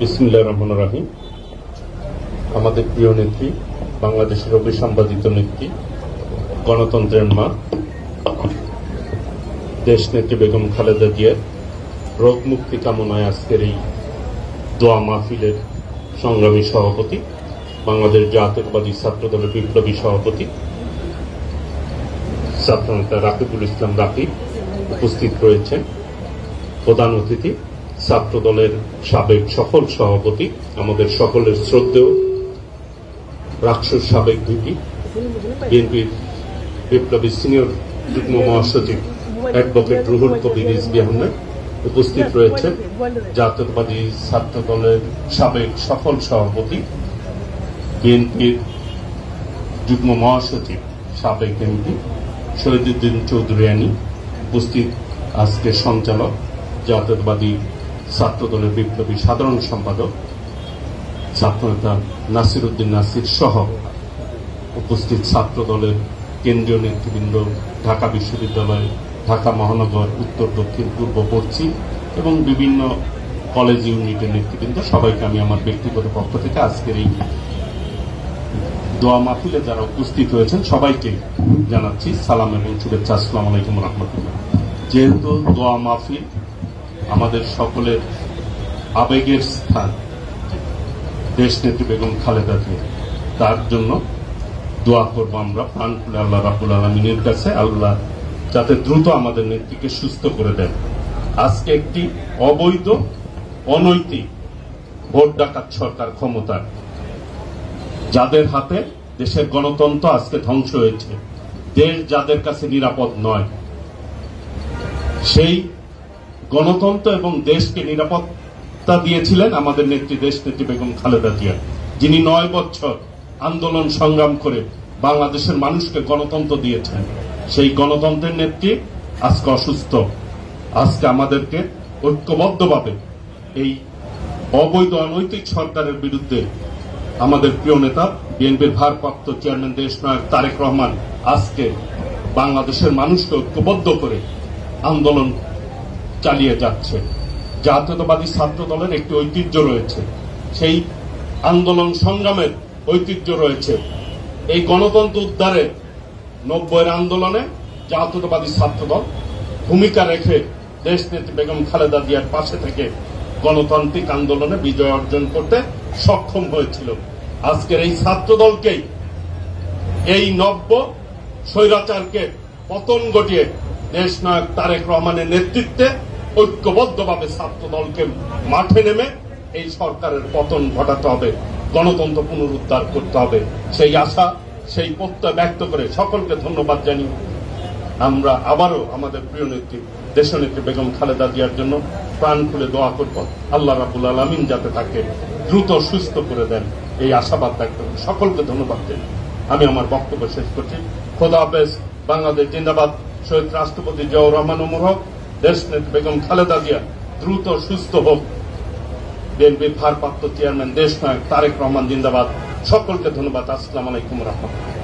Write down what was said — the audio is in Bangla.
বিসমিল্লাহির রহমানির রহিম। আমাদের প্রিয় নেত্রী, বাংলাদেশের অবিসংবাদিত নেত্রী, গণতন্ত্রের মা, দেশ নেত্রী বেগম খালেদা জিয়ার রোগ মুক্তি কামনায় আজকের এই দোয়া মাহফিলের সংগ্রামী সভাপতি, বাংলাদেশ জাতীয়তাবাদী ছাত্রদলের বিপ্লবী সভাপতি ছাত্রনেতা রাকিবুল ইসলাম রাকিব উপস্থিত রয়েছেন। প্রধান অতিথি ছাত্রদলের সাবেক সফল সভাপতি, আমাদের সকলের শ্রদ্ধেয় রাকসুর সাবেক ভিপি, বিএনপির বিপ্লবী সিনিয়র যুগ্ম মহাসচিব অ্যাডভোকেট রুহুল কবির রিজভী আহমেদ উপস্থিত রয়েছেন। জাতীয়তাবাদী ছাত্রদলের সাবেক সফল সভাপতি, বিএনপির যুগ্ম মহাসচিব সাবেক এমপি শহীদুদ্দিন চৌধুরী উপস্থিত, আজকে সঞ্চালক জাতীয়তাবাদী ছাত্রদলের বিপ্লবী সাধারণ সম্পাদক ছাত্রনেতা নাসির উদ্দিন নাসির সহ উপস্থিত ছাত্রদলের কেন্দ্রীয় নেতৃবৃন্দ, ঢাকা বিশ্ববিদ্যালয়, ঢাকা মহানগর, উত্তর, দক্ষিণ, পূর্ব, পশ্চিম এবং বিভিন্ন কলেজ ইউনিটের নেতৃবৃন্দ, সবাইকে আমি আমার ব্যক্তিগত পক্ষ থেকে আজকের এই দোয়া মাহফিলে যারা উপস্থিত হয়েছেন সবাইকে জানাচ্ছি সালাম এবং শুভেচ্ছা। আসসালামু আলাইকুম রাহমাতুল্লাহ। যেহেতু দোয়া মাহফিল আমাদের সকলের আবেগের স্থান, দেশ নেত্রী বেগম খালেদা জিয়া, তার জন্য দোয়া করব আমরা প্রাণ খুলে আল্লাহ রাব্বুল আলামিনের কাছে, আল্লাহ যাতে দ্রুত আমাদের নেত্রীকে সুস্থ করে দেন। আজকে একটি অবৈধ অনৈতিক ভোট ডাকাত সরকার ক্ষমতার, যাদের হাতে দেশের গণতন্ত্র আজকে ধ্বংস হয়েছে, দেশ যাদের কাছে নিরাপদ নয়, সেই গণতন্ত্র এবং দেশকে নিরাপত্তা দিয়েছিলেন আমাদের নেত্রী, দেশ নেত্রী বেগম খালেদা জিয়া, যিনি 9 বছর আন্দোলন সংগ্রাম করে বাংলাদেশের মানুষকে গণতন্ত্র দিয়েছেন। সেই গণতন্ত্রের নেত্রী আজকে অসুস্থ। আজকে আমাদেরকে ঐক্যবদ্ধভাবে এই অবৈধ অনৈতিক সরকারের বিরুদ্ধে আমাদের প্রিয় নেতা বিএনপির ভারপ্রাপ্ত চেয়ারম্যান দেশনায়ক তারেক রহমান আজকে বাংলাদেশের মানুষকে ঐক্যবদ্ধ করে আন্দোলন চালিয়ে যাচ্ছে। জাতীয়তাবাদী ছাত্র দলের একটি ঐতিহ্য রয়েছে, সেই আন্দোলন সংগ্রামের ঐতিহ্য রয়েছে। এই গণতন্ত্র উদ্ধারে 90-এর আন্দোলনে জাতীয়তাবাদী ছাত্র দল ভূমিকা রেখে দেশ নেত্রী বেগম খালেদা জিয়ার পাশে থেকে গণতান্ত্রিক আন্দোলনে বিজয় অর্জন করতে সক্ষম হয়েছিল। আজকের এই ছাত্র দলকেই, এই নব্য স্বৈরাচারকে পতন ঘটিয়ে দেশনায়ক তারেক রহমানের নেতৃত্বে ঐক্যবদ্ধভাবে ছাত্র দলকে মাঠে নেমে এই সরকারের পতন ঘটাতে হবে, গণতন্ত্র পুনরুদ্ধার করতে হবে। সেই আশা, সেই প্রত্যয় ব্যক্ত করে সকলকে ধন্যবাদ জানিয়ে আমরা আবারও আমাদের প্রিয় নেত্রী, দেশনেত্রী বেগম খালেদা জিয়ার জন্য প্রাণ খুলে দোয়া করব, আল্লাহ রাব্বুল আলামিন যাতে তাকে দ্রুত সুস্থ করে দেন, এই আশাবাদ ব্যক্ত করে সকলকে ধন্যবাদ জানিয়ে আমি আমার বক্তব্য শেষ করছি। খোদা হাফেজ। বাংলাদেশ জিন্দাবাদ। শহীদ রাষ্ট্রপতি জিয়াউর রহমান ওমর হক। দেশ নেত্রী বেগম খালেদা জিয়া দ্রুত সুস্থ হোক। বিএনপির ভারপ্রাপ্ত চেয়ারম্যান দেশনায়ক তারেক রহমান জিন্দাবাদ। সকলকে ধন্যবাদ। আসসালামু আলাইকুম রাহমাতুল্লাহ।